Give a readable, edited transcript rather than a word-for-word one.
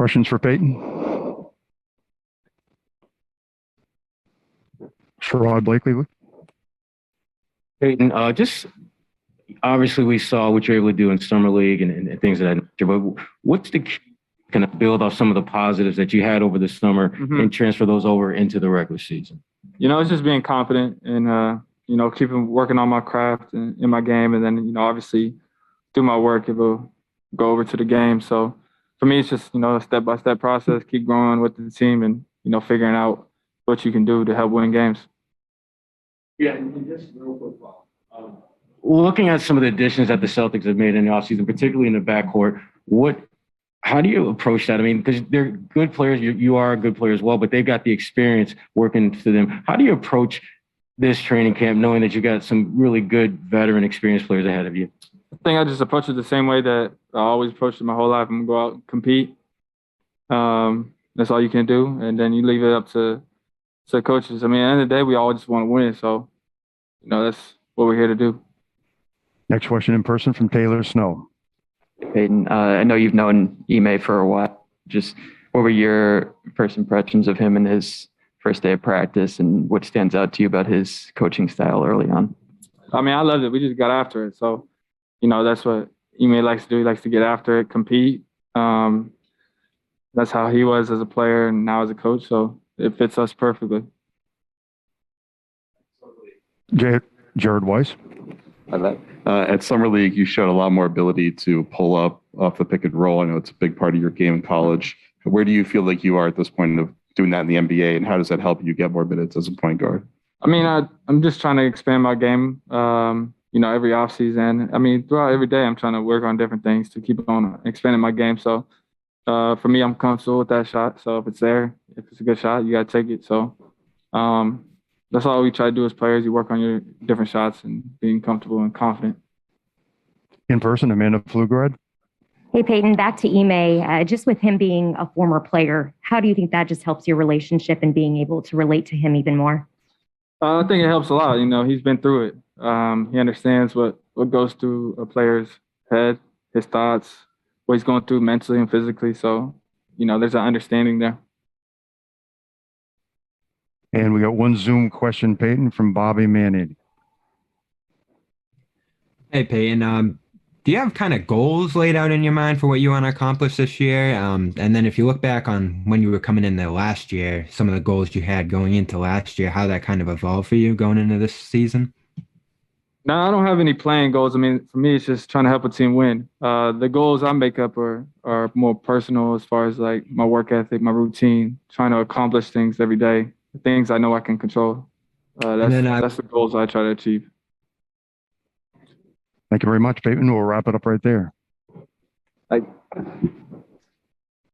Questions for Peyton? Sherrod Blakely. Peyton, just obviously we saw what you're able to do in summer league and things of that nature, but what's the key to kind of build off some of the positives that you had over the summer and transfer those over into the regular season? It's just being confident and, keeping working on my craft and in my game. And then, obviously through my work, it will go over to the game. So for me, it's just, a step-by-step process, keep growing with the team and, figuring out what you can do to help win games. Yeah, and just real quick, looking at some of the additions that the Celtics have made in the offseason, particularly in the backcourt, how do you approach that? I mean, because they're good players, you are a good player as well, but they've got the experience working to them. How do you approach this training camp, knowing that you got some really good veteran experienced players ahead of you? I think I just approach it the same way that I always approached it my whole life. I'm going to go out and compete. That's all you can do, and then you leave it up to coaches. I mean, at the end of the day, we all just want to win, so that's what we're here to do. Next question in person from Taylor Snow. Peyton, I know you've known Emay for a while. Just what were your first impressions of him and his first day of practice, and what stands out to you about his coaching style early on? I mean, I loved it. We just got after it. So, that's what Emay likes to do. He likes to get after it, compete. That's how he was as a player and now as a coach. So it fits us perfectly. Jared Weiss. At Summer League, you showed a lot more ability to pull up off the pick and roll. I know it's a big part of your game in college. Where do you feel like you are at this point of doing that in the NBA, and how does that help you get more minutes as a point guard? I mean, I'm just trying to expand my game, every offseason. I mean, throughout every day, I'm trying to work on different things to keep on expanding my game. So for me, I'm comfortable with that shot. So if it's there, if it's a good shot, you got to take it. So that's all we try to do as players. You work on your different shots and being comfortable and confident. In person, Amanda Pflugerad. Hey, Peyton, back to Emay. Just with him being a former player, how do you think that just helps your relationship and being able to relate to him even more? I think it helps a lot. He's been through it. He understands what goes through a player's head, his thoughts, what he's going through mentally and physically. So, there's an understanding there. And we got one Zoom question, Peyton, from Bobby Manning. Hey, Peyton, do you have kind of goals laid out in your mind for what you want to accomplish this year? And then if you look back on when you were coming in there last year, some of the goals you had going into last year, how that kind of evolved for you going into this season? No, I don't have any playing goals. I mean, for me, it's just trying to help a team win. The goals I make up are more personal as far as like my work ethic, my routine, trying to accomplish things every day, the things I know I can control. That's the goals I try to achieve. Thank you very much, Peyton. We'll wrap it up right there. Bye.